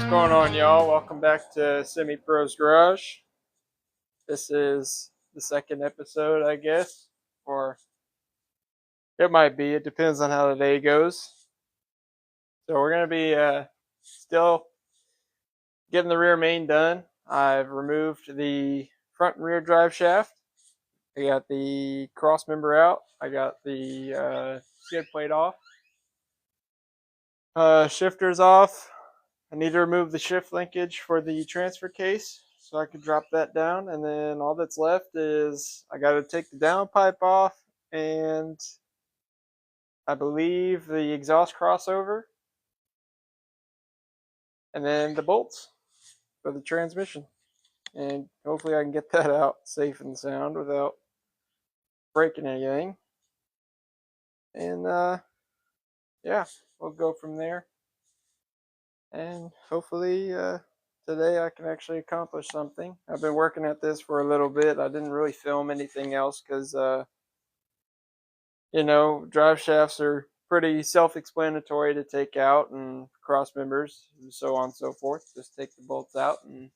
going on, y'all? Welcome back to SemiProsGarage. This is the second episode, I guess, or it might be. It depends on how the day goes. So we're going to be still getting the rear main done. I've removed the front and rear drive shaft. I got the cross member out. I got the skid plate off. Shifter's off. I need to remove the shift linkage for the transfer case so I can drop that down, and then all that's left is I got to take the downpipe off and I believe the exhaust crossover and then the bolts for the transmission, and hopefully I can get that out safe and sound without breaking anything. And yeah, we'll go from there, and hopefully today I can actually accomplish something. I've been working at this for a little bit. I didn't really film anything else because you know, drive shafts are pretty self-explanatory to take out, and cross members and so on and so forth. Just take the bolts out and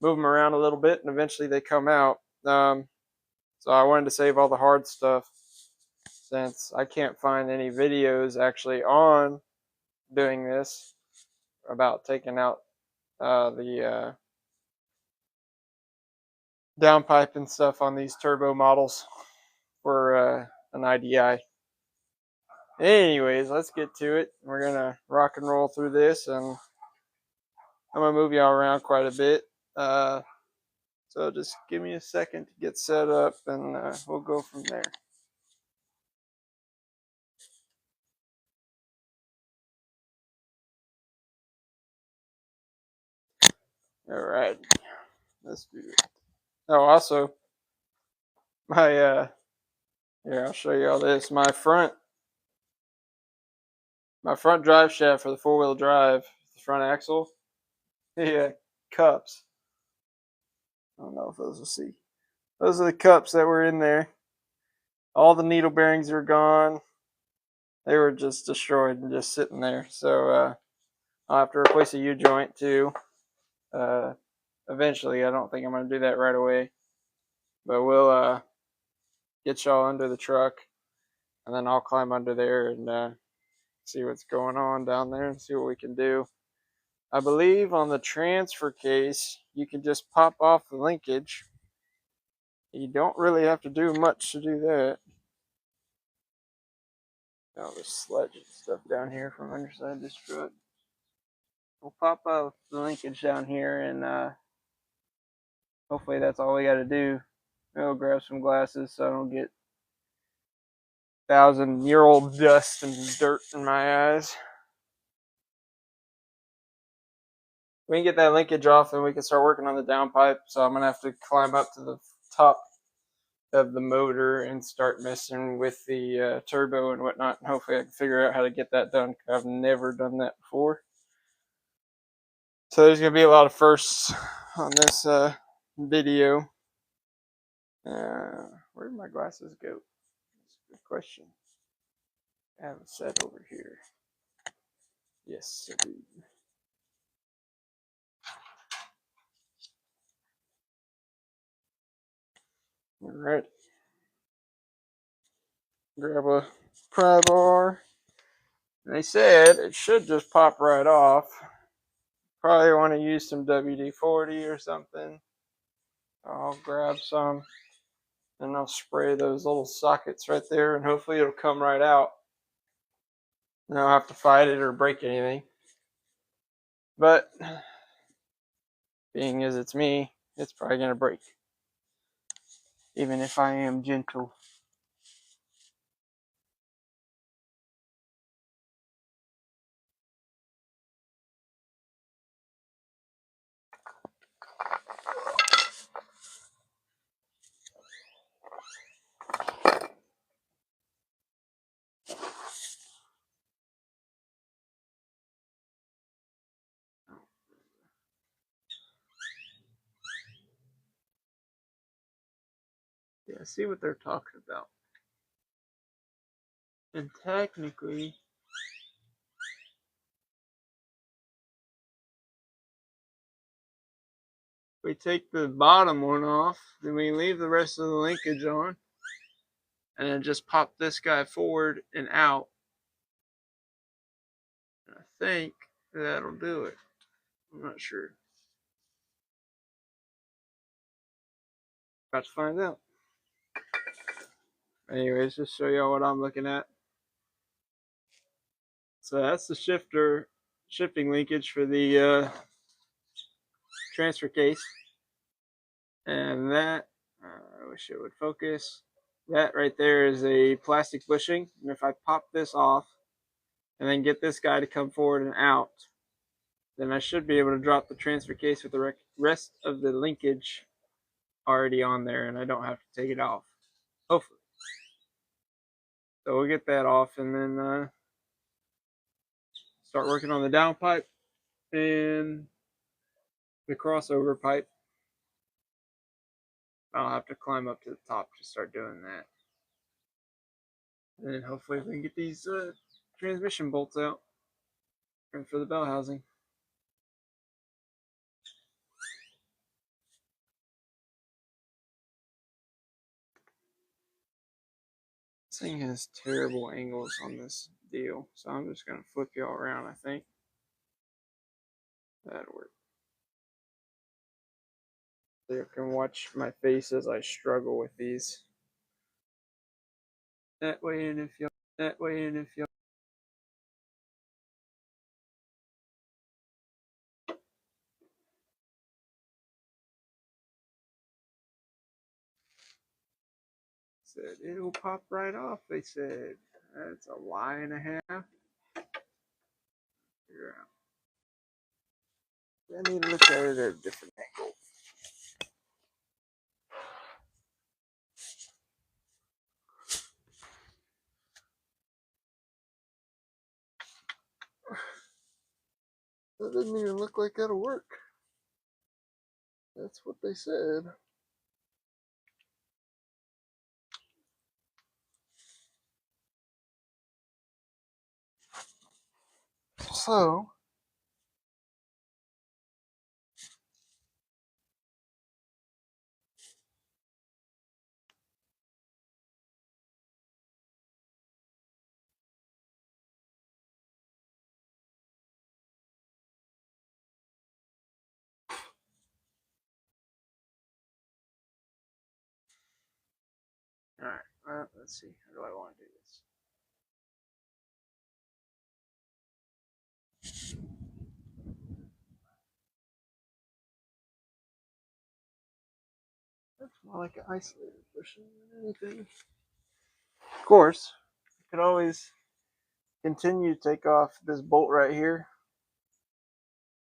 move them around a little bit, and eventually they come out. So I wanted to save all the hard stuff since I can't find any videos actually on doing this about taking out the downpipe and stuff on these turbo models for an IDI. Anyways, let's get to it. We're gonna rock and roll through this, and I'm gonna move y'all around quite a bit. So just give me a second to get set up, and we'll go from there. All right, let's do it. Oh, also, my here, I'll show you all this. My front drive shaft for the four-wheel drive, the front axle, yeah, cups. I don't know if those will see. Those are the cups that were in there. All the needle bearings are gone. They were just destroyed and just sitting there. So I'll have to replace a U-joint too. Eventually, I don't think I'm going to do that right away. But we'll get y'all under the truck, and then I'll climb under there and see what's going on down there and see what we can do. I believe on the transfer case, you can just pop off the linkage. You don't really have to do much to do that. Now there's sludge and stuff down here from underside this truck. We'll pop off the linkage down here, and hopefully that's all we got to do. I'll grab some glasses so I don't get 1,000-year-old dust and dirt in my eyes. We can get that linkage off, and we can start working on the downpipe. So I'm going to have to climb up to the top of the motor and start messing with the turbo and whatnot. And hopefully I can figure out how to get that done. I've never done that before. So there's going to be a lot of firsts on this video. Where did my glasses go? That's a good question. I have it set over here. Yes, I do. All right. Grab a pry bar. They said it should just pop right off. Probably want to use some WD-40 or something. I'll grab some, and I'll spray those little sockets right there, and hopefully it'll come right out. And I don't have to fight it or break anything. But being as it's me, it's probably going to break. Even if I am gentle. Yeah, see what they're talking about. And technically, we take the bottom one off, then we leave the rest of the linkage on, and then just pop this guy forward and out. I think that'll do it. I'm not sure. About to find out. Anyways, just show y'all what I'm looking at. So that's the shifting linkage for the transfer case. And that, I wish it would focus. That right there is a plastic bushing. And if I pop this off and then get this guy to come forward and out, then I should be able to drop the transfer case with the rest of the linkage already on there, and I don't have to take it off. Hopefully. So we'll get that off and then start working on the down pipe and the crossover pipe. I'll have to climb up to the top to start doing that. And then hopefully we can get these transmission bolts out for the bell housing. This thing has terrible angles on this deal, so I'm just going to flip y'all around, I think. That'll work. So you can watch my face as I struggle with these. That way, and if y'all. Said it'll pop right off, they said. That's a lie and a half. Figure out. I need to look at it at a different angle. That doesn't even look like that'll work. That's what they said. So, alright, well, let's see. How do I want to do this? That's more like an isolated bushing than anything. Of course, you could always continue to take off this bolt right here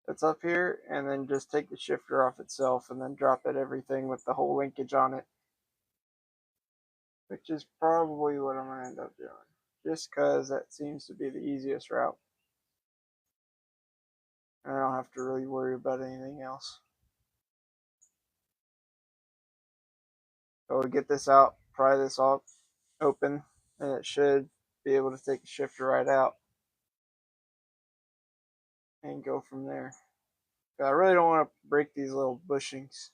that's up here, and then just take the shifter off itself and then drop it everything with the whole linkage on it, which is probably what I'm going to end up doing, just because that seems to be the easiest route. I don't have to really worry about anything else. So we'll get this out, pry this off open, and it should be able to take the shifter right out and go from there. But I really don't want to break these little bushings.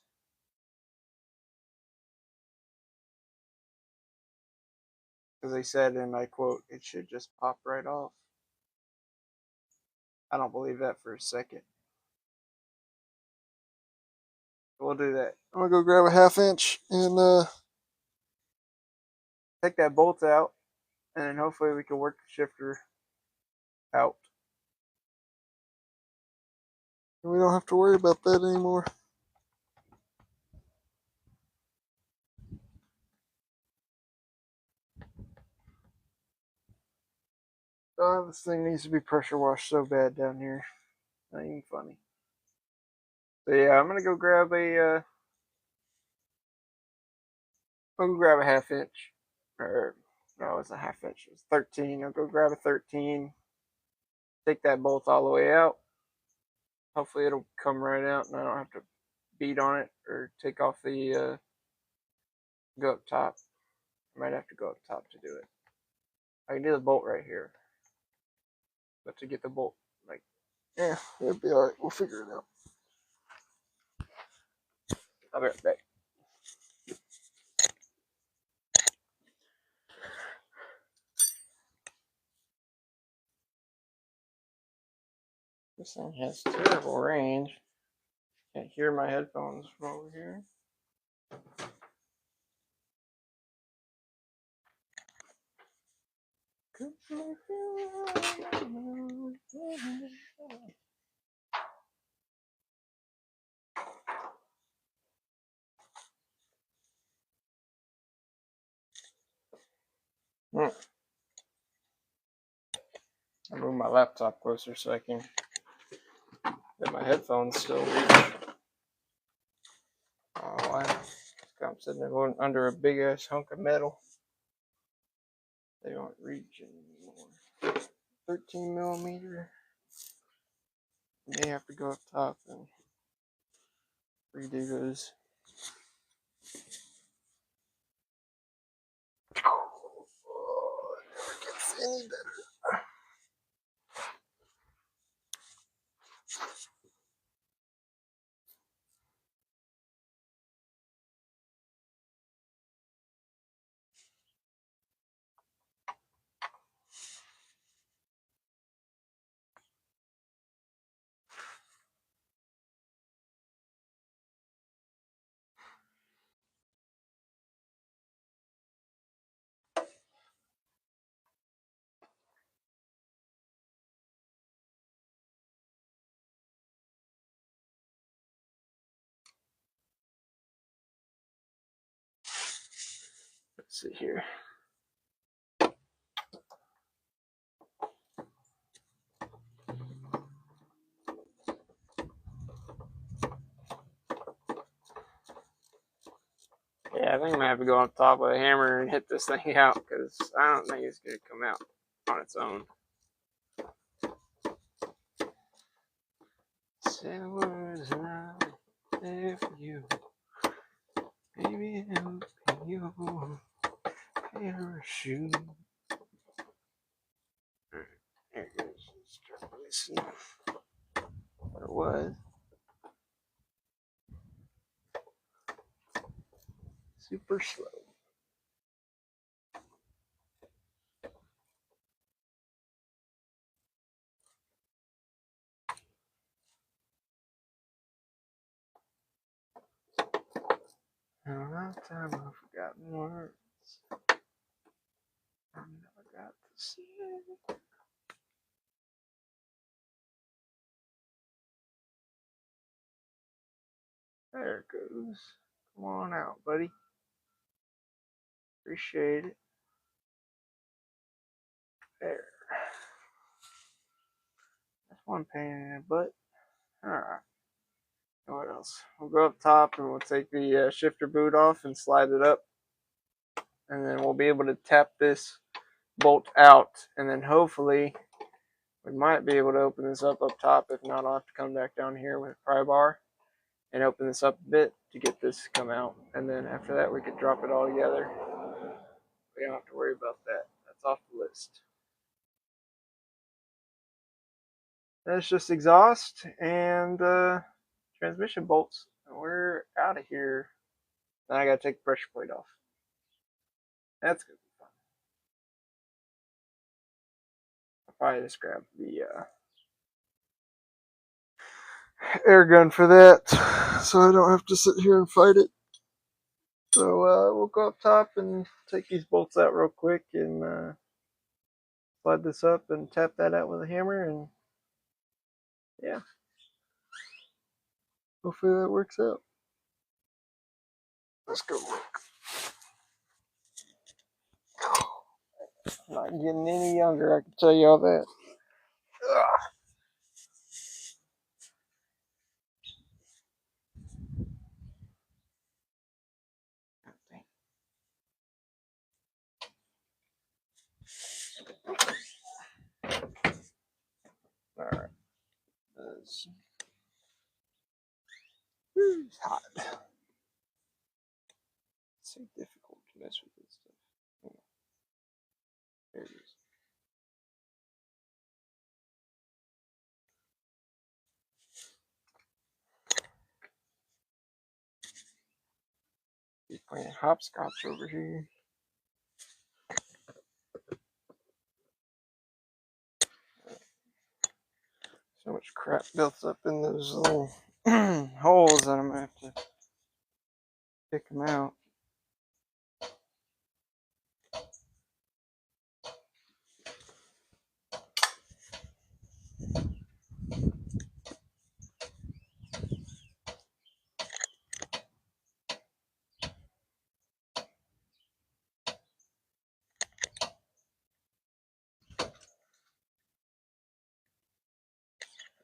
Because they said, and I quote, it should just pop right off. I don't believe that for a second. We'll do that. I'm going to go grab a 1/2 inch and take that bolt out, and hopefully we can work the shifter out. And we don't have to worry about that anymore. Oh, this thing needs to be pressure washed so bad down here. Not even funny. So yeah, I'm gonna go grab a I'll go grab a 1/2 inch. Or no, it's a 1/2 inch. It's 13. I'll go grab a 13. Take that bolt all the way out. Hopefully it'll come right out and I don't have to beat on it or take off the go up top. I might have to go up top to do it. I can do the bolt right here. But to get the bolt, like, yeah, it'll be alright. We'll figure it out. I'll be right back. This thing has terrible range. Can't hear my headphones from over here. I move my laptop closer so I can get my headphones still reach. Oh, I'm sitting there under a big ass hunk of metal. They don't reach anymore. 13 millimeter. They have to go up top and redo those. Oh, it never gets any better. Let's see here. Yeah, I think I'm gonna have to go on top with a hammer and hit this thing out because I don't think it's gonna come out on its own. Say the words and I'll be there for you. Baby, help you pair a shoe. There it goes. Start releasing what it was. Super slow. A long time I've forgotten words. I never got to see it. There it goes. Come on out, buddy. Appreciate it. There. That's one pain in the butt. Alright. What else? We'll go up top and we'll take the shifter boot off and slide it up. And then we'll be able to tap this bolt out. And then hopefully we might be able to open this up top. If not, I'll have to come back down here with a pry bar and open this up a bit to get this to come out. And then after that, we could drop it all together. We don't have to worry about that. That's off the list. That's just exhaust and transmission bolts. We're out of here. Then I gotta take the pressure plate off. That's gonna be fun. I'll probably just grab the air gun for that, so I don't have to sit here and fight it. So we'll go up top and take these bolts out real quick and slide this up and tap that out with a hammer, and yeah, hopefully that works out. Let's go look. Not getting any younger, I can tell you all that. Ugh. Alright. It's hot. It's so difficult to mess with this stuff. There it is. He's playing hopscotch over here. So much crap built up in those little holes that I'm gonna have to pick them out.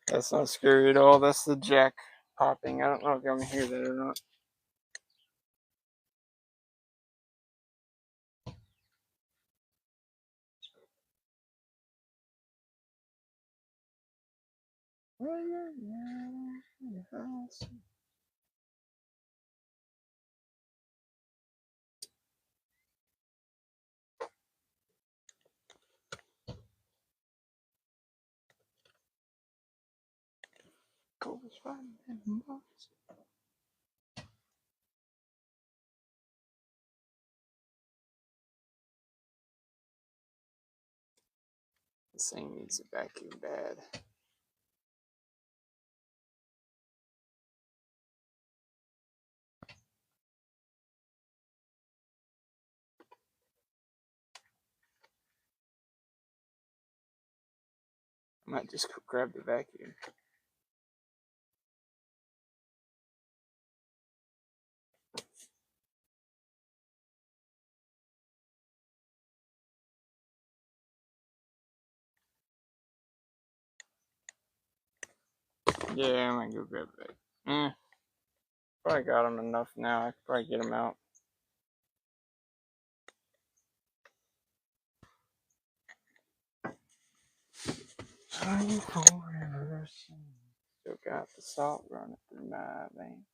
That's not scary at all. That's the jack popping. I don't know if y'all can hear that or not. Coldest fighting in the box. This thing needs a vacuum bad. I might just go grab the vacuum. Yeah, I might go grab the vacuum. Probably got them enough now. I could probably get them out. Still got the salt running through my veins.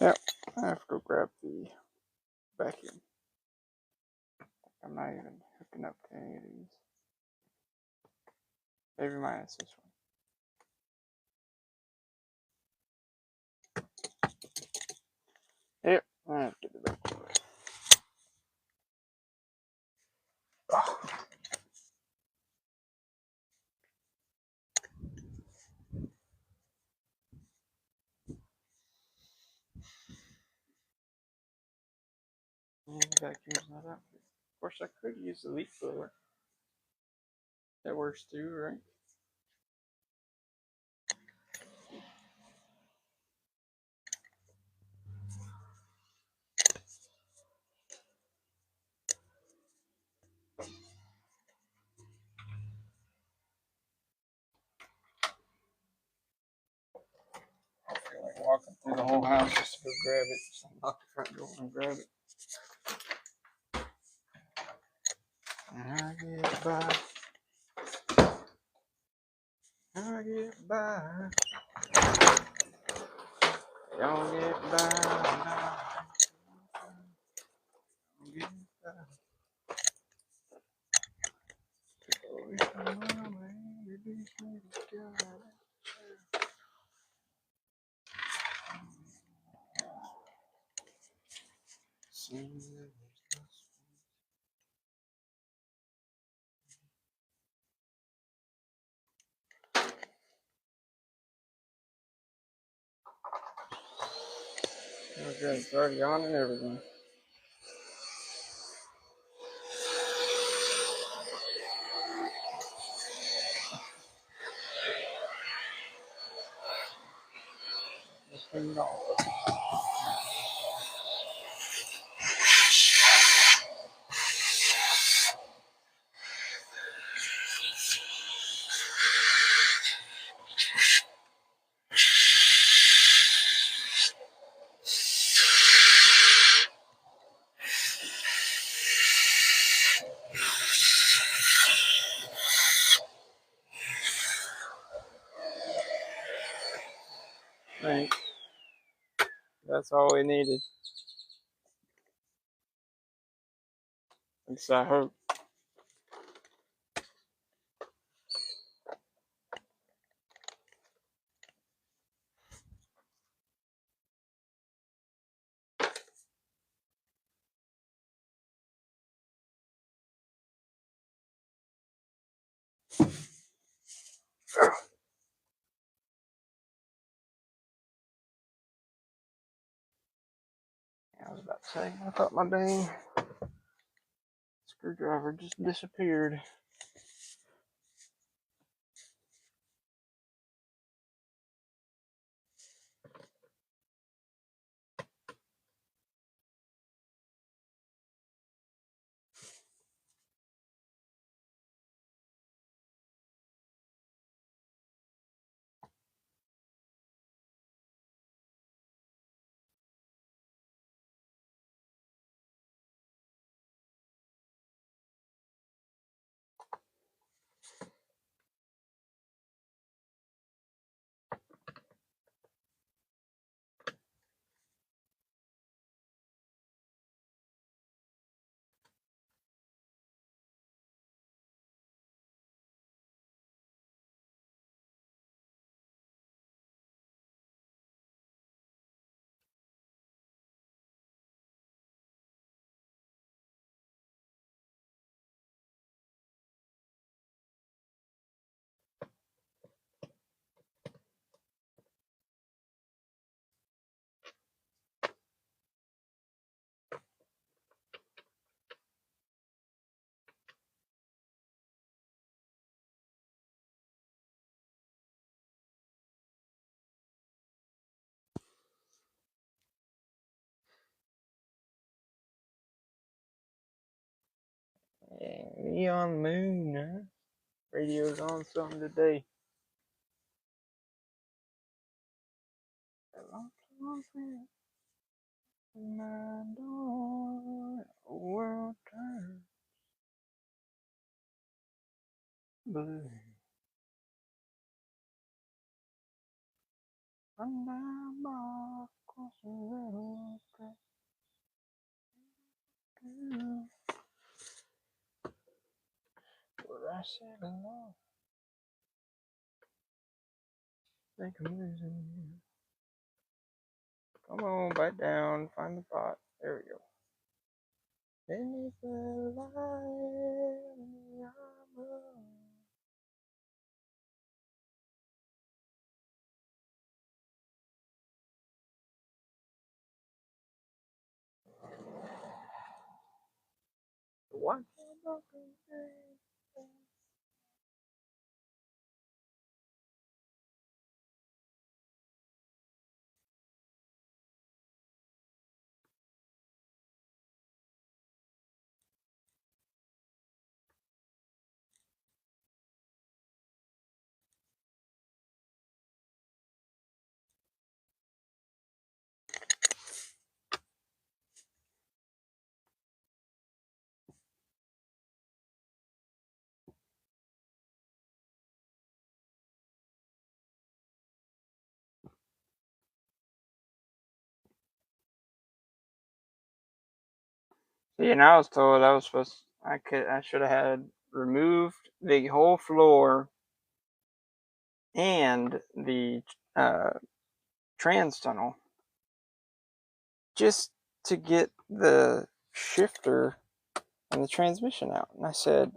Yep, I have to go grab the vacuum. I'm not even hooking up to any of these. Maybe minus this one. Yep, I have to get the vacuum. Oh. The vacuum's not out. Of course, I could use the leaf blower. That works too, right? I feel like walking through the whole house just to go grab it. Just unlock the front door and grab it. And I get by. I get by. Don't get by. Don't get by. Okay, it's already on and everything. No. Right. That's all we needed. At least I hope. I was about to say, I thought my dang screwdriver just disappeared. Yeah, we on the moon, huh? Radio's on something today. My door, world turns blue. I'm down by across the railroad track. Where I said hello. Think I'm losing you. Come on, bite down, find the pot. There we go. Beneath the light in the armor. Watch the broken day. See, and I was told I was supposed I should have had removed the whole floor and the trans tunnel just to get the shifter and the transmission out. And I said,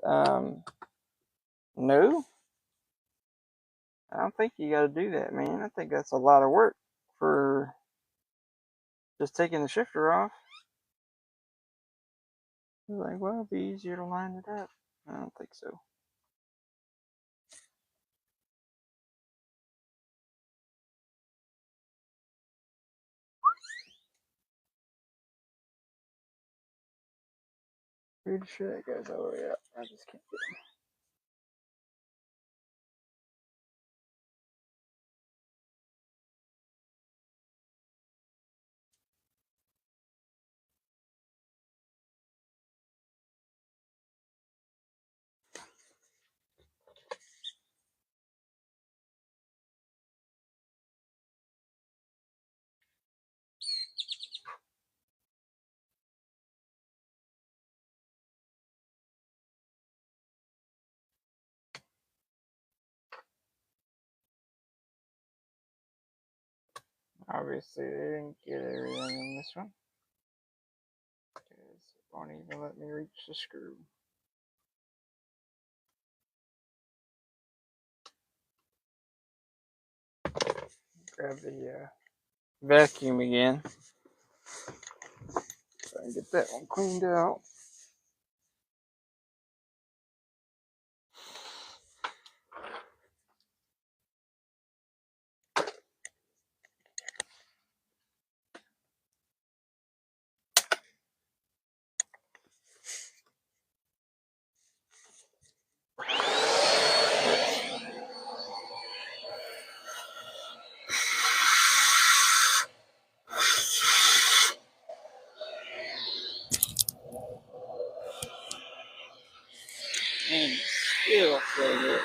no, I don't think you got to do that, man. I think that's a lot of work for just taking the shifter off. He's like, well, it'd be easier to line it up. I don't think so. Pretty sure that goes all the way up. I just can't get him. Obviously, they didn't get everything in this one, because it won't even let me reach the screw. Grab the vacuum again, so I can get that one cleaned out. And still so good.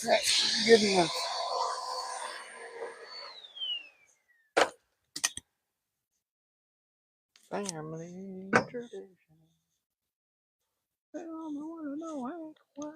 That's good enough. Family tradition. They don't want to know why.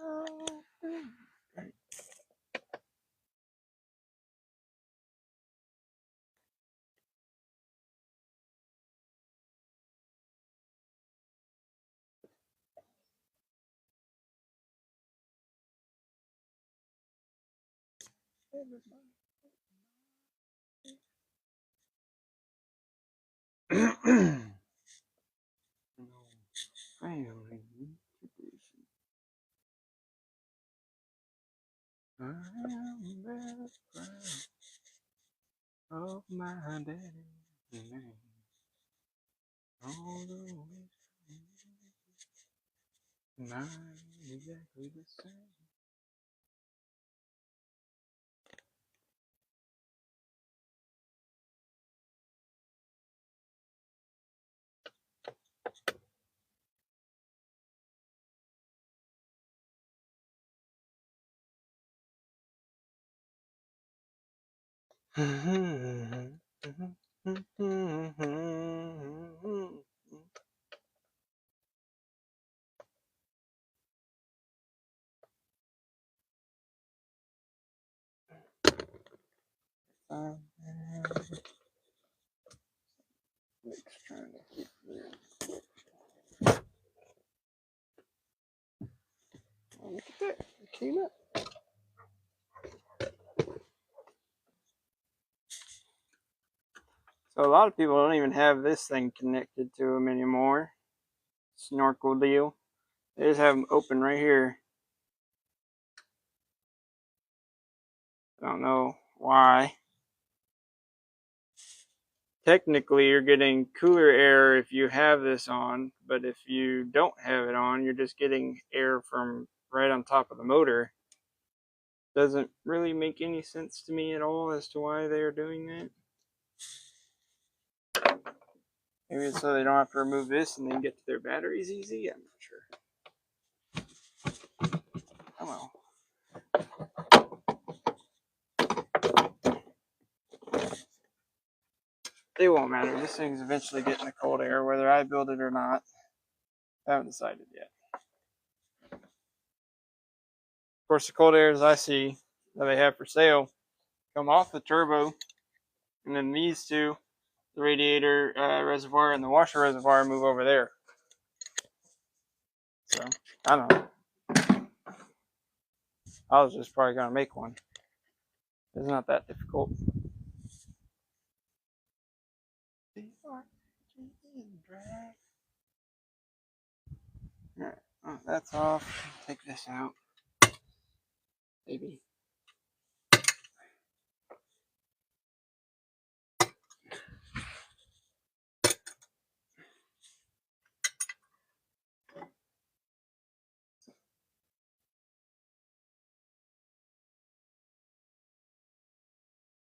Family tradition. I am best friend of my daddy. All the way not exactly the same. Trying to keep it. Oh, look at that. It came up. So a lot of people don't even have this thing connected to them anymore. Snorkel deal. They just have them open right here. I don't know why. Technically, you're getting cooler air if you have this on, but if you don't have it on, you're just getting air from right on top of the motor. Doesn't really make any sense to me at all as to why they are doing that. Maybe it's so they don't have to remove this and then get to their batteries easy. I'm not sure. Oh well. It won't matter. This thing's eventually getting the cold air, whether I build it or not. I haven't decided yet. Of course, the cold air, as I see, that they have for sale come off the turbo, and then these two, the radiator reservoir and the washer reservoir, move over there. So I don't know. I was just probably gonna make one. It's not that difficult. Alright, oh, that's off. Take this out. Maybe.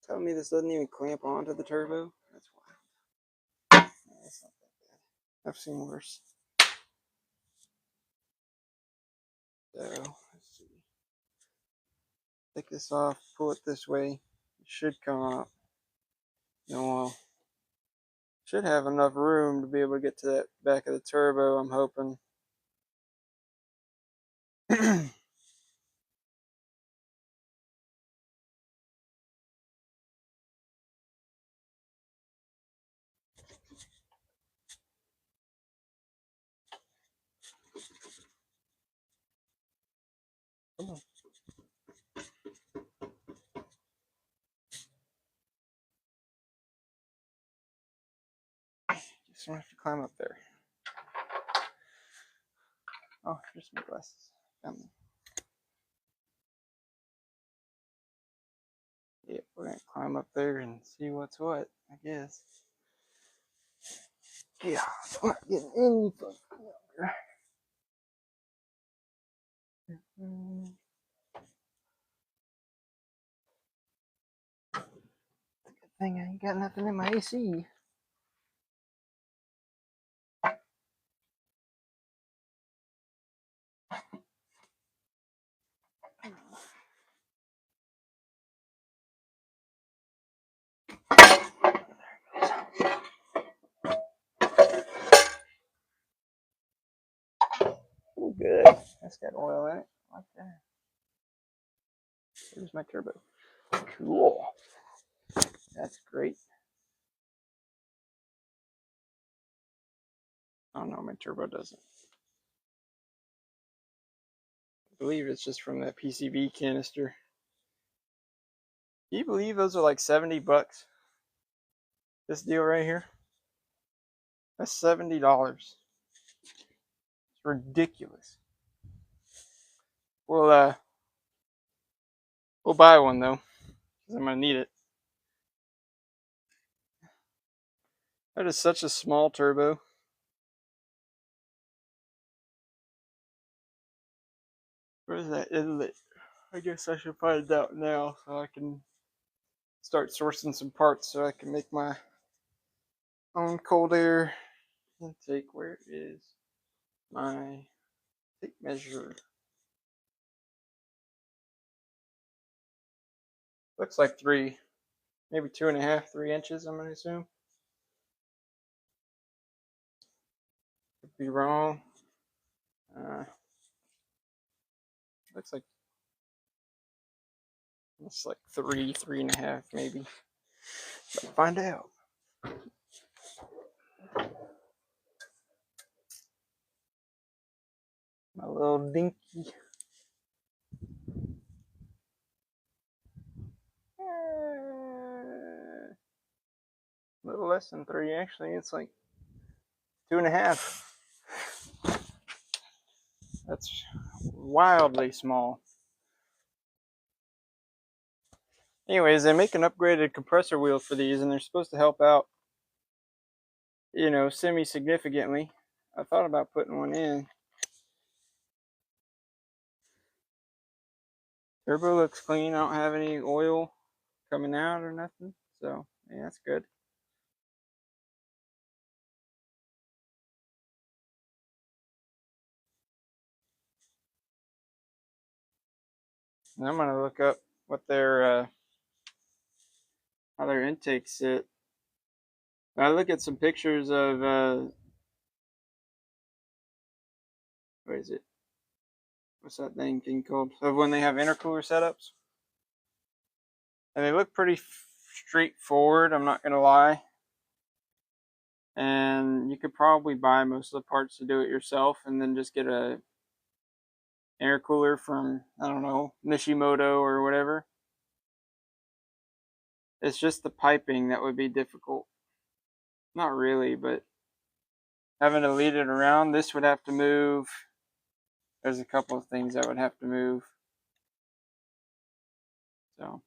Tell me this doesn't even clamp onto the turbo? That's wild. Yeah, that's not that bad. I've seen worse. So, let's see. Take this off, pull it this way. It should come out. No, should have enough room to be able to get to that back of the turbo, I'm hoping. Come on. Just don't have to climb up there. Oh, here's my glasses. Found them. Yeah, we're gonna climb up there and see what's what, I guess. Yeah, I'm not getting any fucking younger. Good thing I ain't got nothing in my AC. Oh, good. That's got oil in it. I like that. Here's my turbo. Cool. That's great. Oh no, my turbo doesn't. I believe it's just from that PCV canister. Can you believe those are like 70 bucks? This deal right here? That's $70. It's ridiculous. We'll buy one though, because I'm gonna need it. That is such a small turbo. Where is that inlet? I guess I should find out now so I can start sourcing some parts so I can make my own cold air intake. Where is my tape measure? Looks like 3, maybe 2.5, 3 inches, I'm gonna assume. Could be wrong. Looks like it's like 3, 3.5 maybe. But find out. My little dinky. A little less than 3 actually. It's like 2.5. That's wildly small. Anyways, they make an upgraded compressor wheel for these, and they're supposed to help out, you know, semi-significantly. I thought about putting one in. Turbo looks clean. I don't have any oil coming out or nothing, so yeah, that's good. And I'm gonna look up what their how their intakes sit. I look at some pictures of what is it? What's that thing called? Of when they have intercooler setups. And they look pretty straightforward, I'm not gonna lie. And you could probably buy most of the parts to do it yourself and then just get a air cooler from, I don't know, Nishimoto or whatever. It's just the piping that would be difficult. Not really, but having to lead it around, this would have to move. There's a couple of things that would have to move. So,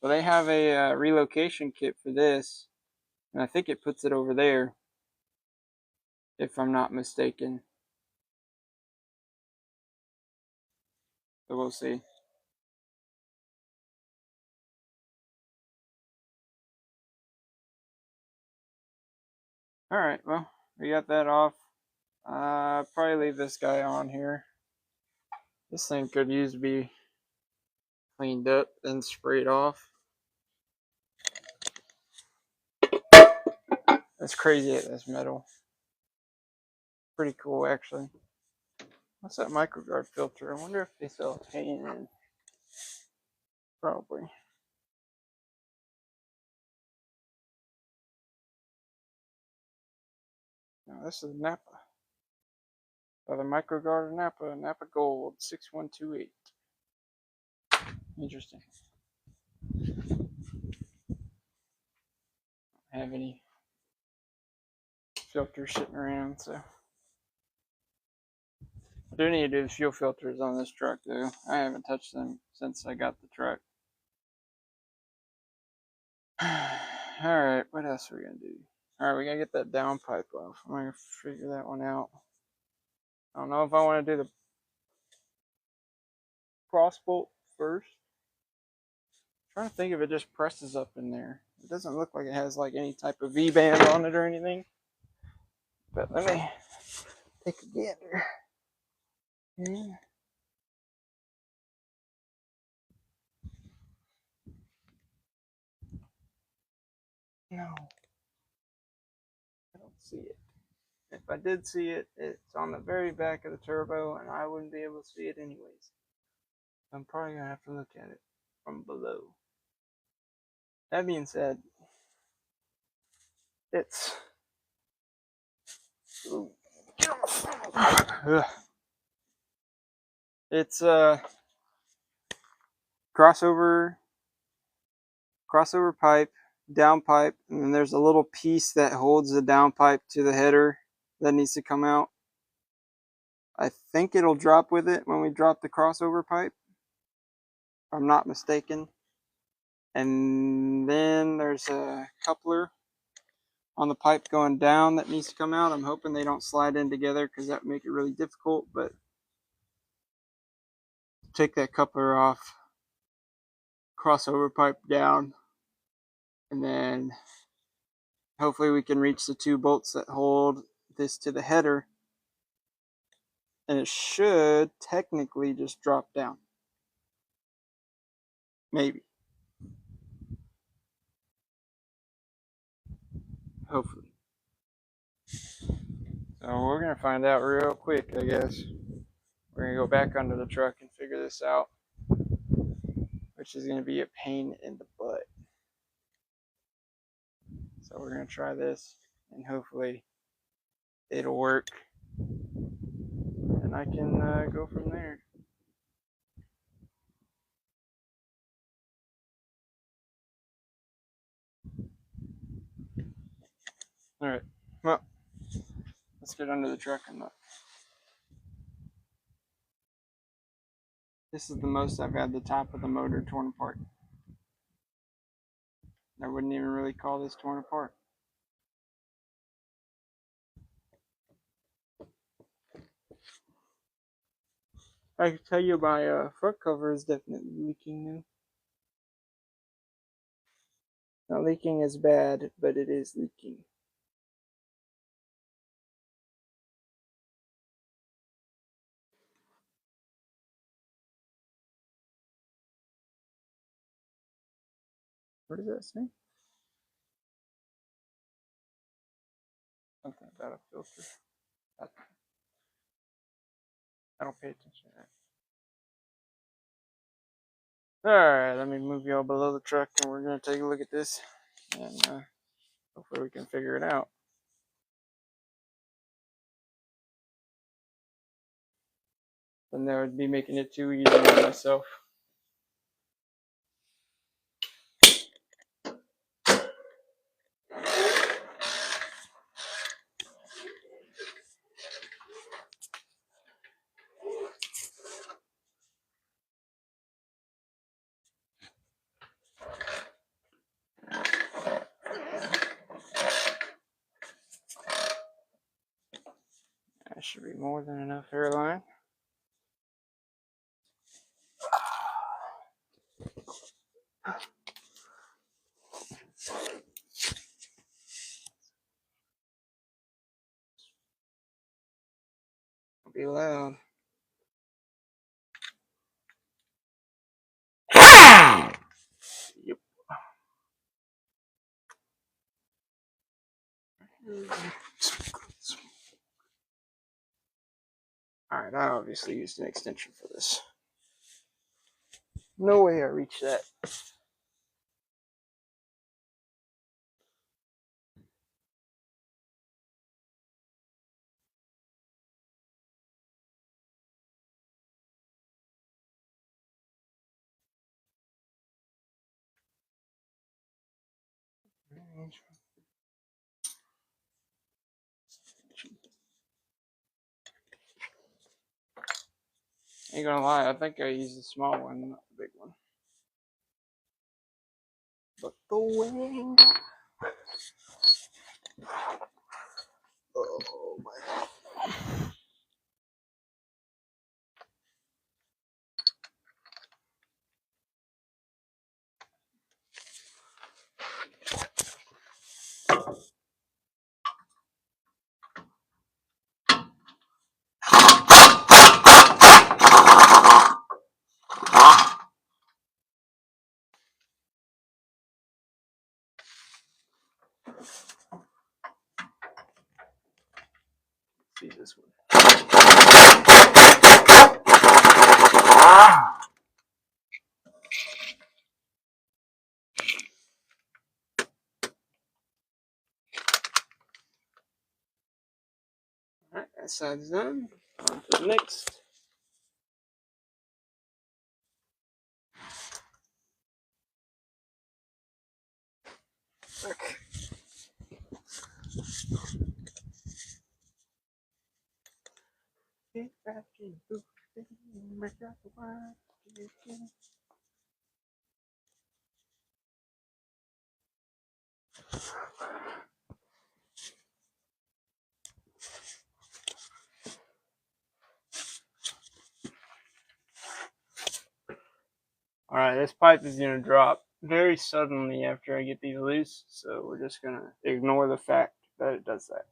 well, they have a relocation kit for this, and I think it puts it over there, if I'm not mistaken. So we'll see. All right, well, we got that off. Probably leave this guy on here. This thing could use to be cleaned up and sprayed off. That's crazy at this metal. Pretty cool, actually. What's that microguard filter? I wonder if they sell a paint in. Probably. No, this is Napa. By the microguard of Napa. Napa Gold 6128. Interesting. I don't have any filters sitting around, so. I do need to do fuel filters on this truck, though. I haven't touched them since I got the truck. Alright, what else are we gonna do? Alright, we gotta get that downpipe off. I'm gonna figure that one out. I don't know if I want to do the cross bolt first. I'm trying to think if it just presses up in there. It doesn't look like it has like any type of V-band on it or anything. But let me take a gander. Yeah. No, I don't see it. If I did see it, it's on the very back of the turbo, and I wouldn't be able to see it anyways. I'm probably gonna have to look at it from below. That being said, it's it's crossover pipe, down pipe, and then there's a little piece that holds the down pipe to the header that needs to come out. I think it'll drop with it when we drop the crossover pipe, if I'm not mistaken. And then there's a coupler on the pipe going down that needs to come out. I'm hoping they don't slide in together because that would make it really difficult, but take that coupler off, crossover pipe down, and then hopefully we can reach the two bolts that hold this to the header, and it should technically just drop down. Maybe. Hopefully. So we're going to find out real quick, I guess. We're going to go back under the truck and figure this out, which is going to be a pain in the butt. So we're going to try this, and hopefully it'll work, and I can go from there. Alright, well, let's get under the truck and look. This is the most I've had the top of the motor torn apart. I wouldn't even really call this torn apart. I can tell you my front cover is definitely leaking now. Not leaking as bad, but it is leaking. What does that say? Something about a filter. I don't pay attention to that. Alright, let me move y'all below the truck and we're going to take a look at this. And hopefully we can figure it out. Then that would be making it too easy on myself. That should be more than enough hairline. It'll be loud. Yep. Alright, I obviously used an extension for this. No way I reached that. Ain't gonna lie, I think I used the small one, not the big one. But the wing. Oh my. See this one. Alright, that side's done. On to the next. Okay. Alright, this pipe is going to drop very suddenly after I get these loose, so we're just going to ignore the fact that it does that.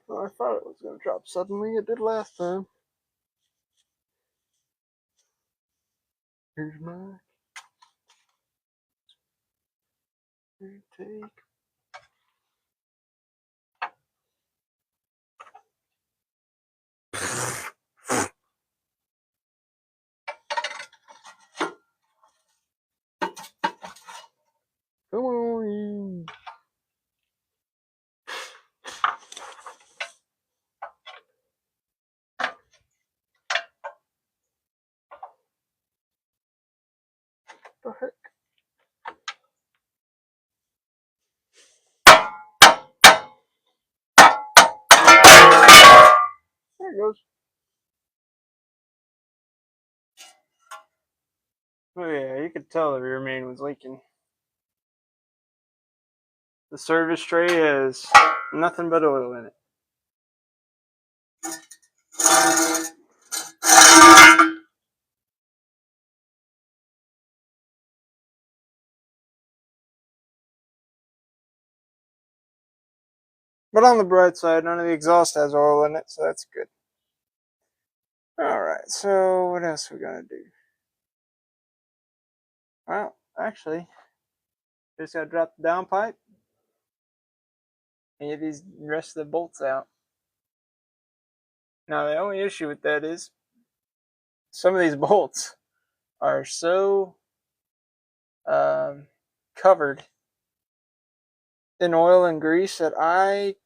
Well, I thought it was going to drop suddenly. It did last time. Here's my take. Come on. What the heck? There it goes. Oh yeah, you could tell the rear main was leaking. The service tray has nothing but oil in it. But on the bright side, none of the exhaust has oil in it, so that's good. Alright, so what else are we gonna do? Well, actually, just gotta drop the downpipe and get these rest of the bolts out. Now, the only issue with that is some of these bolts are so covered in oil and grease that I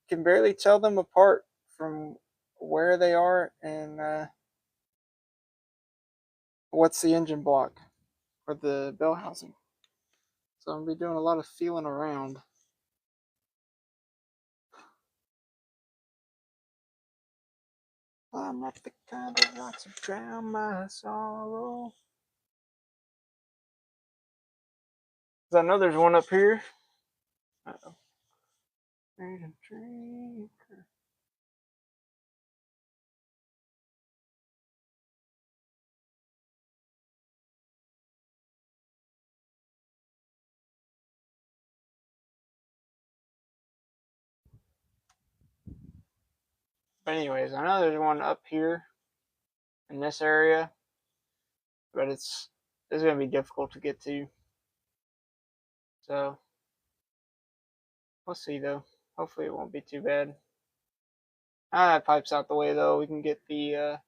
can barely tell them apart from where they are and what's the engine block or the bell housing. So I'm gonna be doing a lot of feeling around. I'm not the kind that likes to drown my sorrow. Cause I know there's one up here. Uh-oh. But anyways, I know there's one up here in this area, but it's gonna be difficult to get to. So we'll see though. Hopefully it won't be too bad. Now that pipe's out the way though, we can get the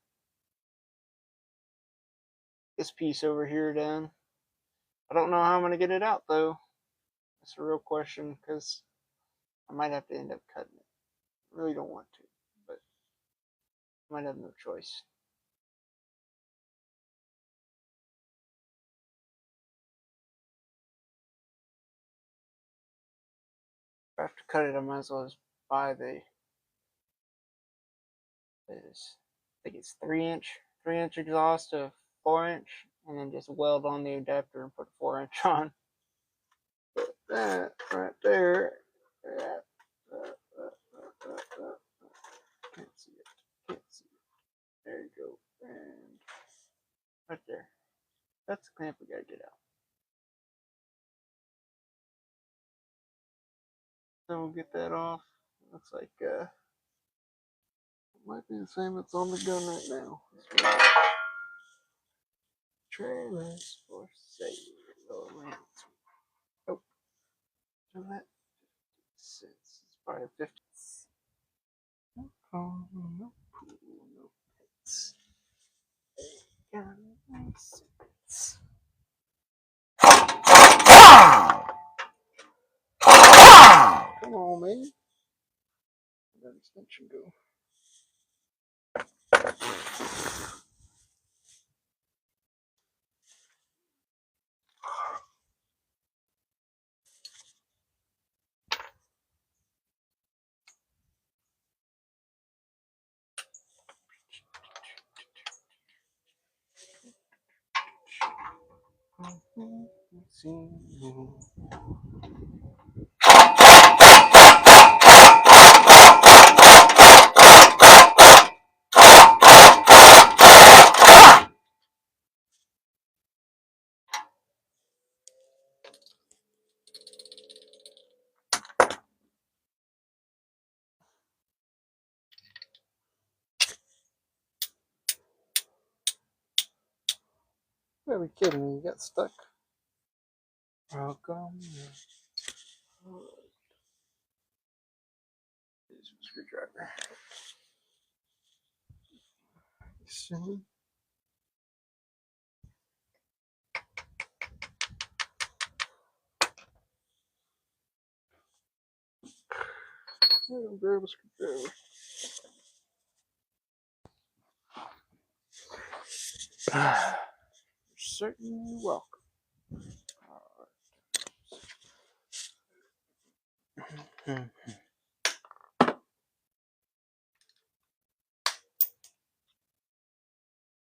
this piece over here done. I don't know how I'm gonna get it out though. That's a real question because I might have to end up cutting it. I really don't want to, but I might have no choice. If I have to cut it, I might as well just buy the this. I think it's 3-inch exhaust to 4-inch, and then just weld on the adapter and put a 4-inch on. But that right there, can't see it. Can't see it. There you go, and right there. That's the clamp we gotta get out. So we'll get that off. Looks like it might be the same that's on the gun right now. Trailers for sale. Oh, so that says it's probably 50. Oh, no pool, no pets. Got no sense. Come on, man. Where'd that extension go? Are we kidding me? You got stuck. Welcome. Here's a screwdriver. See? Grab a screwdriver. You're certainly welcome.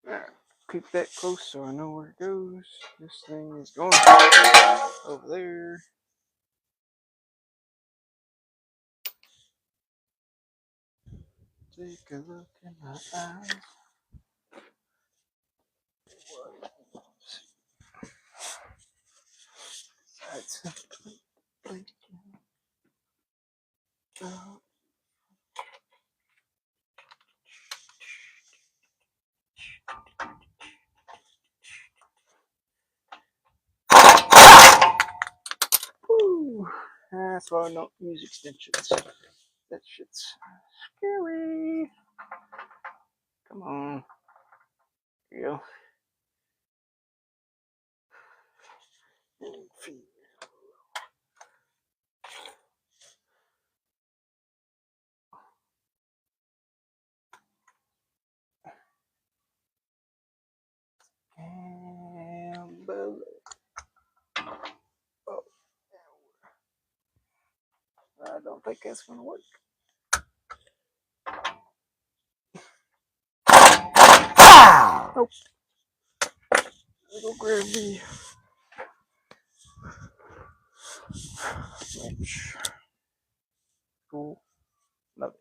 Alright. Keep that close so I know where it goes. This thing is going over there. Take a look in my eyes. That's blinking. That's why I don't use extensions. That shit's scary. Come on. There you go. Oh, I don't think that's gonna work. Nope. Little gravy. Cool. Love it.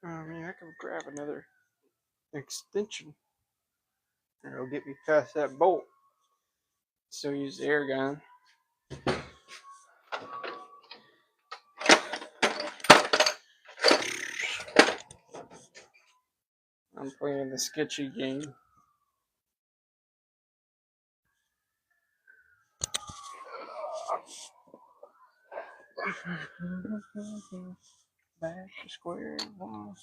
I mean, I can grab another extension. And it'll get me past that bolt. Still use the air gun. I'm playing the sketchy game. Back to square one.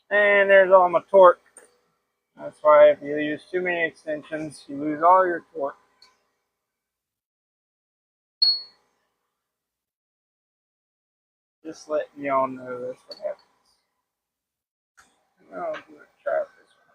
And there's all my torque. That's why if you use too many extensions, you lose all your torque. Just letting y'all know that's what happens. Oh, I'm gonna try this one.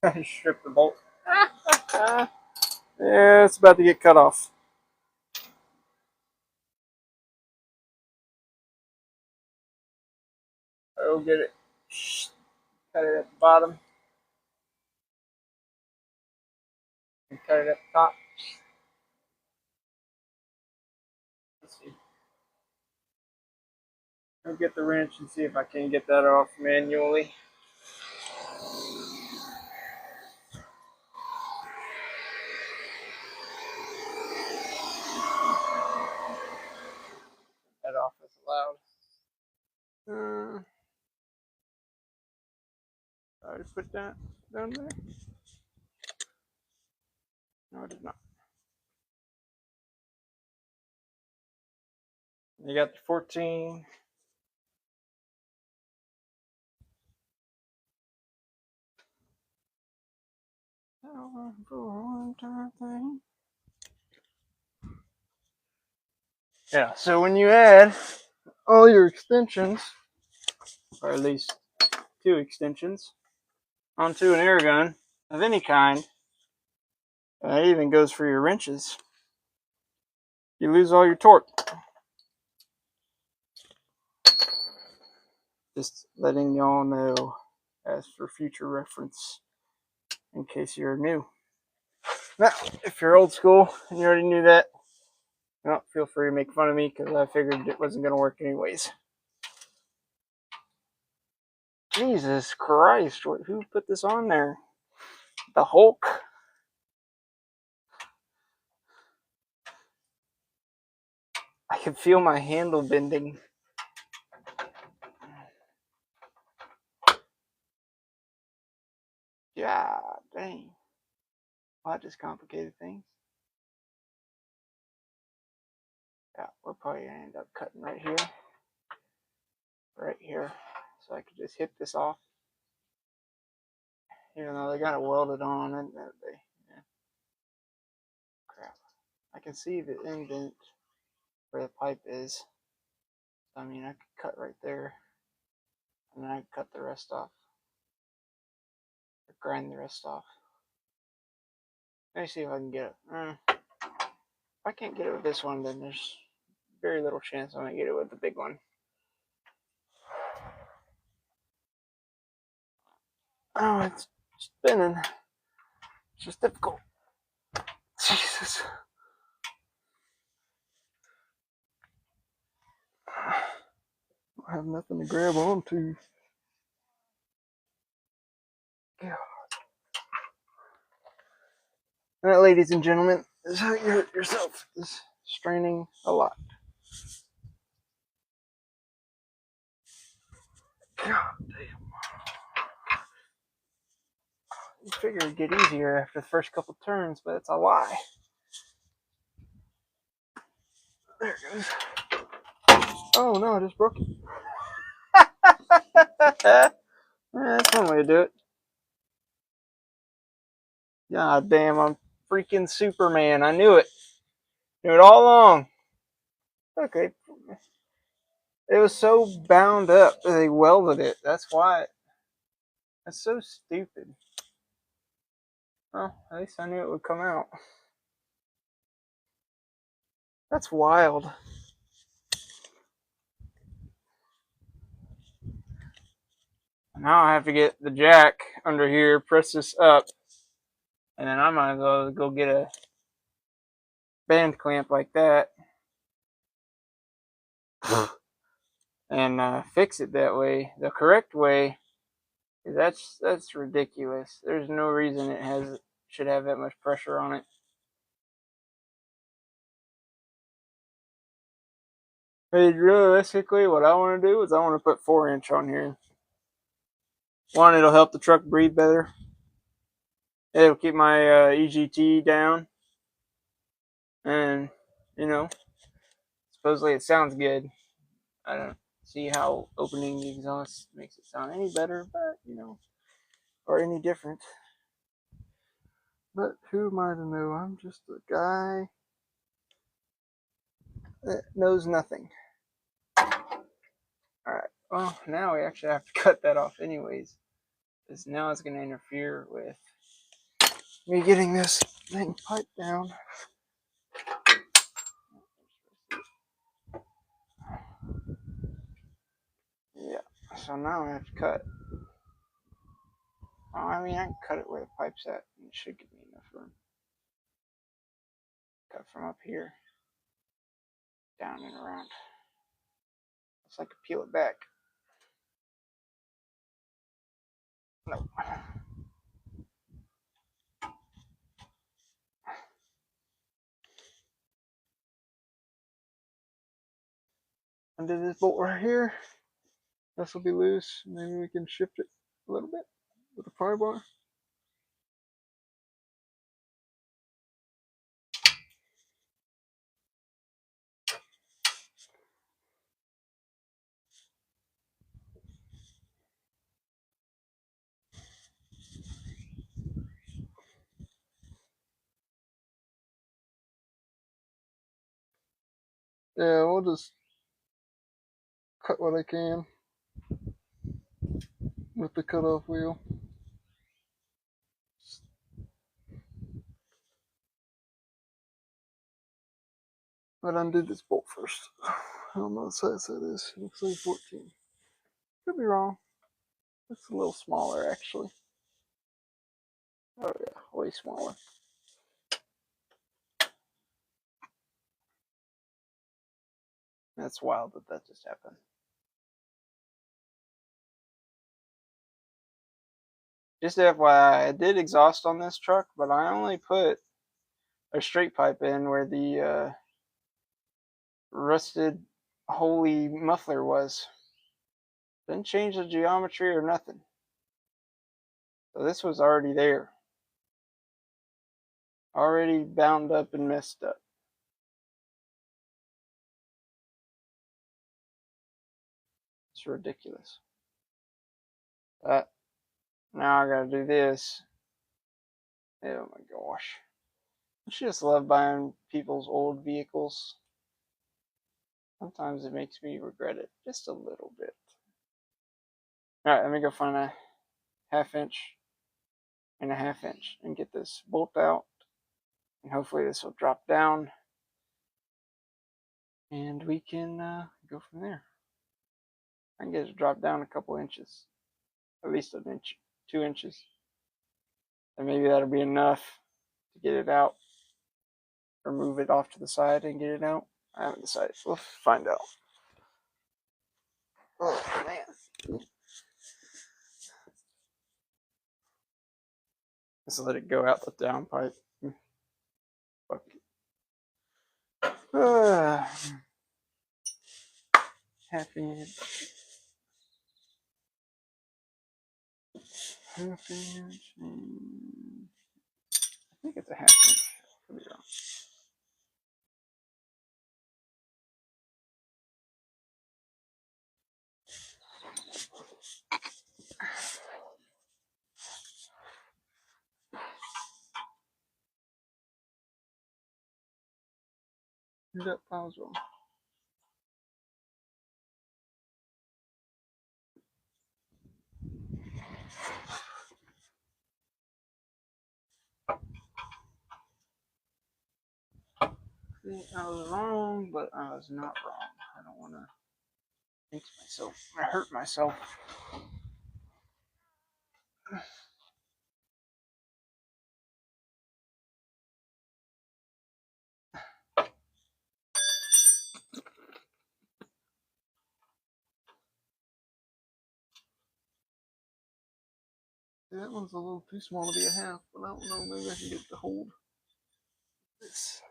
I stripped the bolt. Yeah, it's about to get cut off. I'll get it. Cut it at the bottom. And cut it at the top. Let's see. I'll get the wrench and see if I can get that off manually. That off is loud. I just put that down there. No, I did not. You got the 14. Yeah, so when you add all your extensions, or at least 2 extensions, onto an air gun of any kind, and it even goes for your wrenches, you lose all your torque. Just letting y'all know as for future reference in case you're new. Now, if you're old school and you already knew that, well, feel free to make fun of me because I figured it wasn't going to work anyways. Jesus Christ, who put this on there? The Hulk? I can feel my handle bending. Yeah, dang. Well, that just complicated things. Yeah, we're probably going to end up cutting right here. Right here. So I could just hit this off. Even though they got it welded on, and they, yeah. Crap. I can see the indent where the pipe is. I mean, I could cut right there, and then I could cut the rest off, or grind the rest off. Let me see if I can get it. If I can't get it with this one, then there's very little chance I'm gonna get it with the big one. Oh, it's spinning. It's just difficult. Jesus. I have nothing to grab onto. Yeah. Alright, ladies and gentlemen, this is how you hurt yourself. This is straining a lot. God damn. You figure it'd get easier after the first couple turns, but it's a lie. There it goes. Oh no, I just broke it. That's one way to do it. God damn, I'm freaking Superman. I knew it. Knew it all along. Okay. It was so bound up that they welded it. That's why. That's so stupid. Well, at least I knew it would come out. That's wild. Now I have to get the jack under here, press this up, and then I might as well go get a band clamp like that and fix it that way. The correct way, that's ridiculous. There's no reason it should have that much pressure on it. But realistically, what I want to do is I want to put 4-inch on here. One, it'll help the truck breathe better. It'll keep my EGT down. And, supposedly it sounds good. I don't see how opening the exhaust makes it sound any better, but, or any different. But who am I to know? I'm just a guy that knows nothing. Alright, well, now we actually have to cut that off anyways. Because now it's going to interfere with me getting this thing piped down. Yeah, so now I have to cut. Oh, I mean, I can cut it where the pipe's at, and it should give me enough room. Cut from up here, down and around. Looks like I peel it back. No. Undo this bolt right here. This will be loose. Maybe we can shift it a little bit with the pry bar. Yeah, we'll just cut what I can with the cutoff wheel. But undo this bolt first. I don't know what size that is. It looks like 14. Could be wrong. It's a little smaller, actually. Oh yeah, way smaller. That's wild that just happened. Just FYI, I did exhaust on this truck, but I only put a straight pipe in where the rusted holy muffler was. Didn't change the geometry or nothing. So this was already there. Already bound up and messed up. It's ridiculous. But now I gotta do this. Oh my gosh. I just love buying people's old vehicles. Sometimes it makes me regret it just a little bit. Alright, let me go find a 1/2 inch and a 1/2 inch and get this bolt out And hopefully this will drop down and we can go from there. I can get it to drop down a couple inches, at least an inch, 2 inches. And maybe that'll be enough to get it out, or move it off to the side and get it out. I haven't decided. We'll find out. Oh man. Just let it go out the downpipe. Fuck it. Half inch. Half inch. I think it's a half inch. Could be wrong. That was wrong. I was wrong, but I was not wrong. I don't want to jinx myself. I hurt myself. That one's a little too small to be a half, but I don't know. Maybe I can get it to hold this.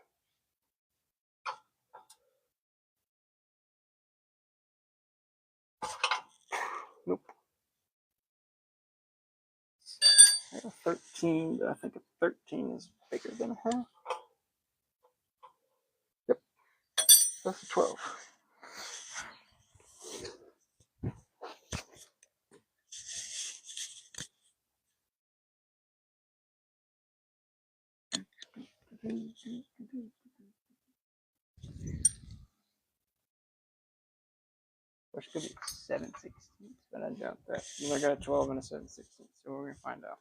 Nope. I got a 13, but I think a 13 is bigger than a half. Yep. That's a 12. Which could be 7/16, but I doubt that. I got a 12 and a 7/16, so we're gonna find out.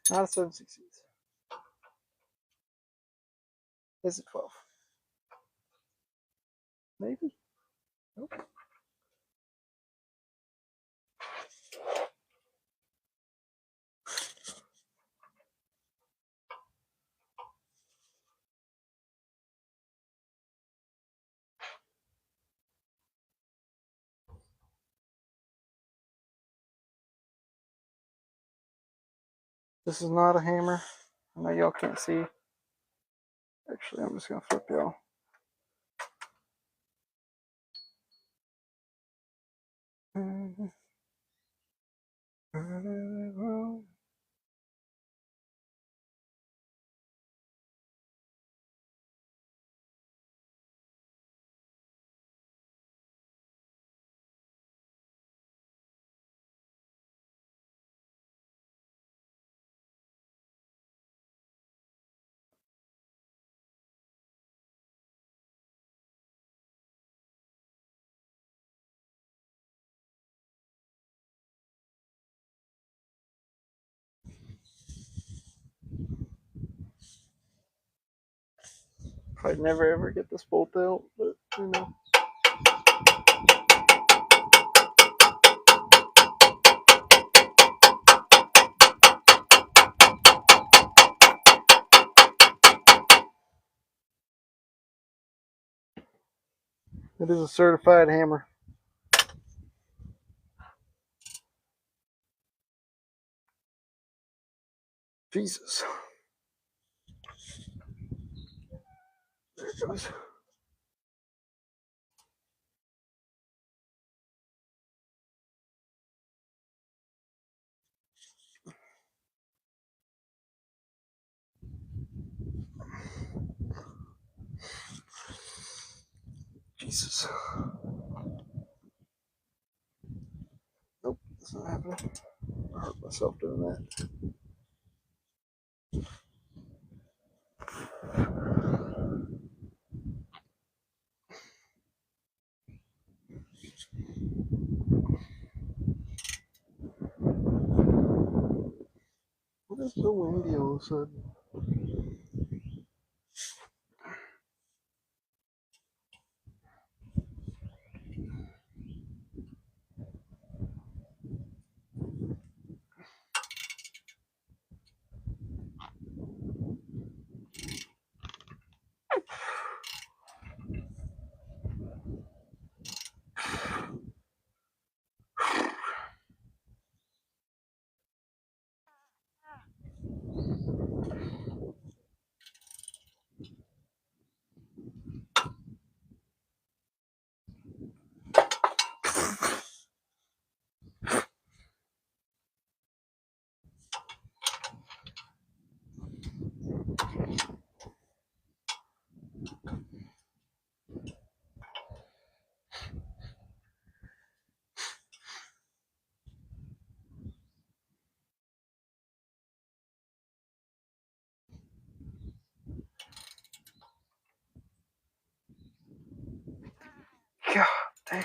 Not a 7/16. Is it 12? Maybe. Nope. This is not a hammer. I know y'all can't see. Actually, I'm just gonna flip y'all. I'd never ever get this bolt out, but you know. It is a certified hammer. Jesus. There it goes. Jesus. Nope, that's not happening. I hurt myself doing that. It's so windy all of a sudden. God dang.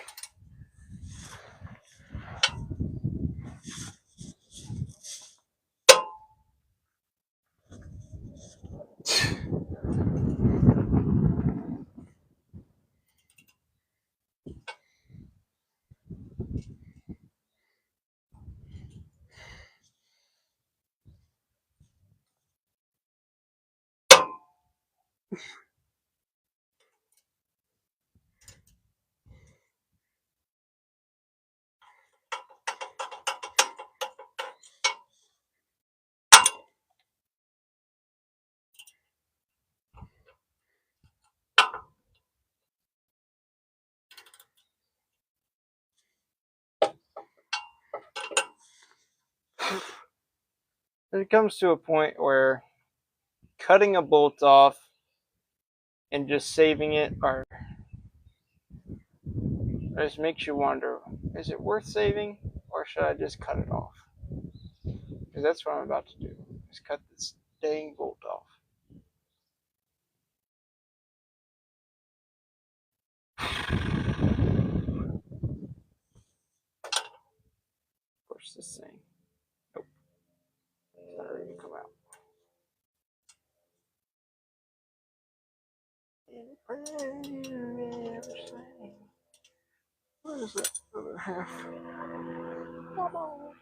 It comes to a point where cutting a bolt off and just saving it just makes you wonder, is it worth saving or should I just cut it off? Because that's what I'm about to do, is cut this dang bolt off. Of course, this thing, nope, it's not ready to come out. Where's that other half? Come on.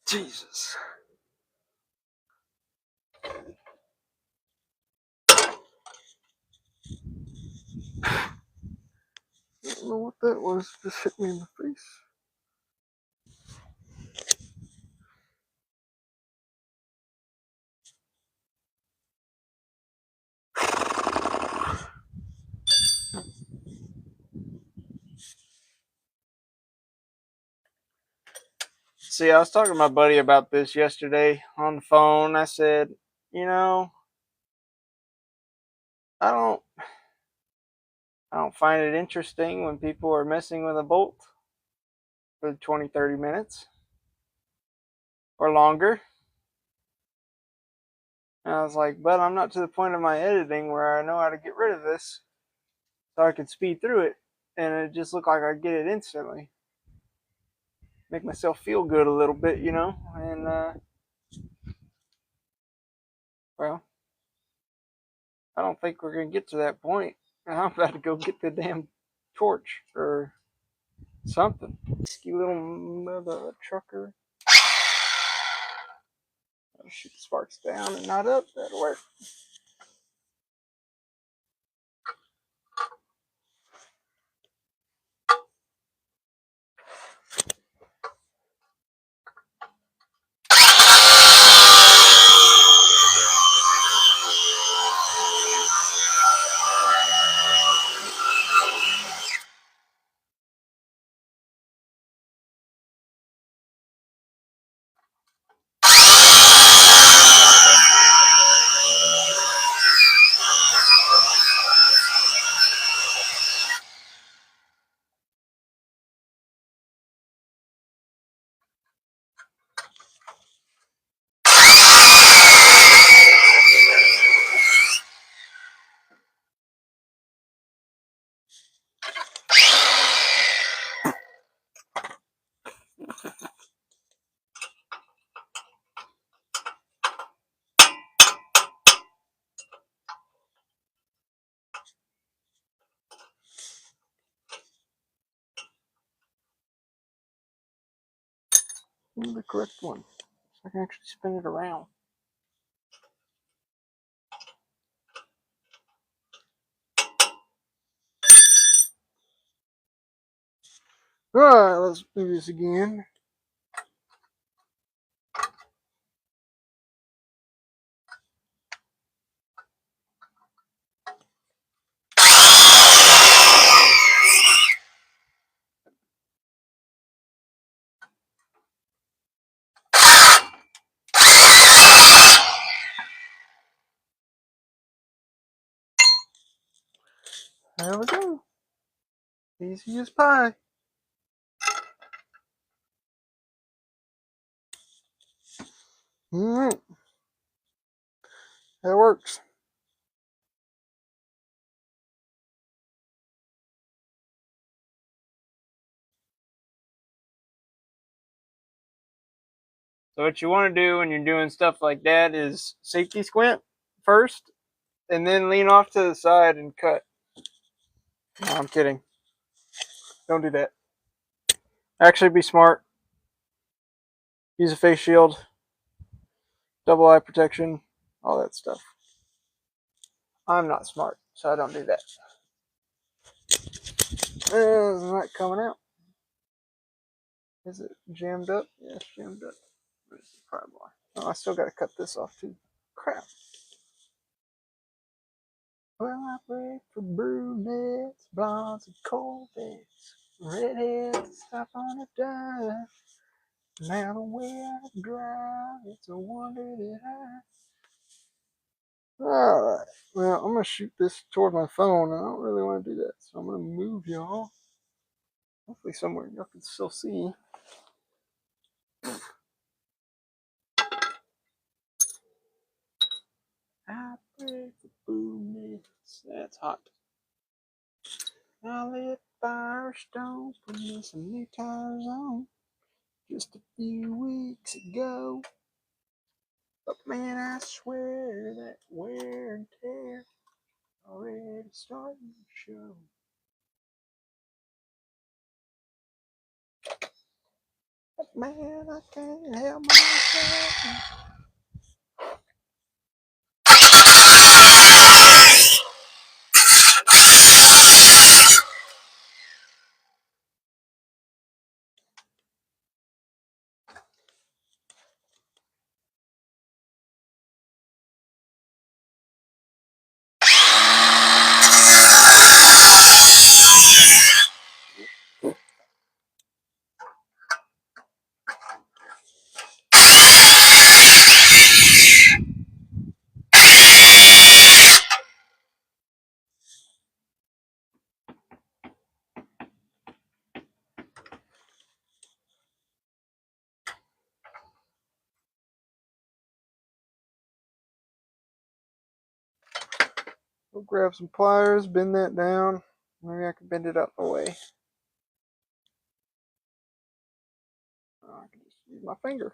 Jesus. I don't know what that was. Just hit me in the face. See, I was talking to my buddy about this yesterday on the phone. I said, you know, I don't I don't find it interesting when people are messing with a bolt for 20, 30 minutes or longer. And I was like, but I'm not to the point of my editing where I know how to get rid of this so I can speed through it and it just look like I get it instantly. Make myself feel good a little bit, you know? And, well, I don't think we're going to get to that point. I'm about to go get the damn torch or something. Risky little mother trucker. I'll shoot the sparks down and not up. That'll work. The correct one. So I can actually spin it around. Alright, let's do this again. There we go. Easy as pie. Alright. That works. So what you want to do when you're doing stuff like that is safety squint first, and then lean off to the side and cut. No, I'm kidding. Don't do that. Actually, be smart. Use a face shield, double eye protection, all that stuff. I'm not smart, so I don't do that. Is that coming out? Is it jammed up? Yeah, it's jammed up. Where's the pry bar? Oh, I still got to cut this off too. Crap. Well, I break for brunettes, blondes, and corvettes. Redheads stop on a dime. Now the way I drive, it's a wonder that I. Alright. Well, I'm going to shoot this toward my phone. I don't really want to do that, so I'm going to move y'all. Hopefully somewhere y'all can still see. I break for brunettes. That's hot. I lit Firestone, put me some new tires on just a few weeks ago. But man, I swear that wear and tear already starting to show. But man, I can't help myself. We'll grab some pliers, bend that down. Maybe I can bend it out the way. I can just use my finger.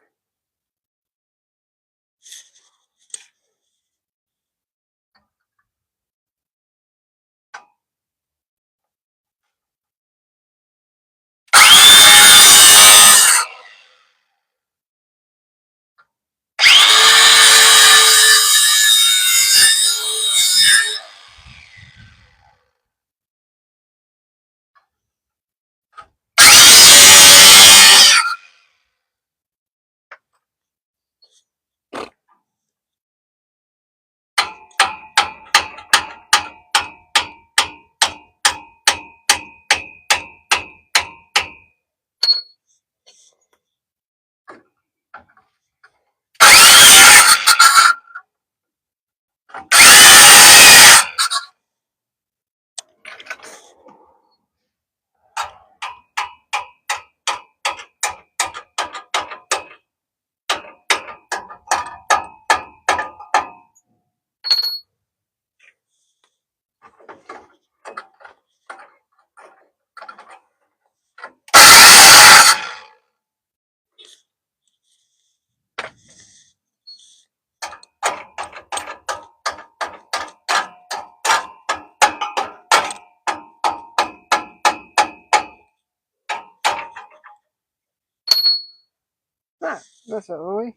Ah, that's out of the way.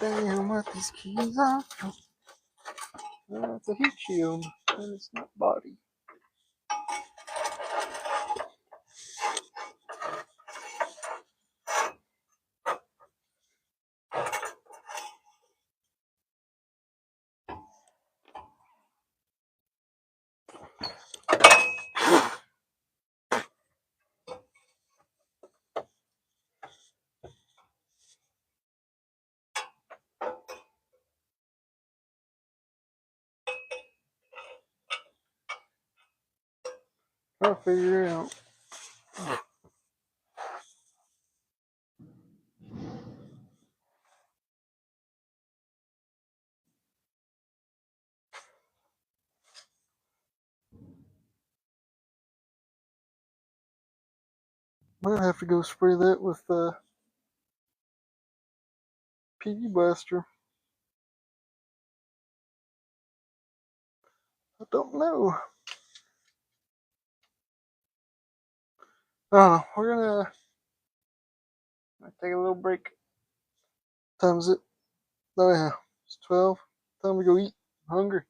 Damn, what these keys are. It's a heat shield, and it's not body. I'll figure it out. Might have to go spray that with PV Blaster. I don't know. We're gonna take a little break. Time's it? Oh yeah, it's 12. Time to go eat. I'm hungry.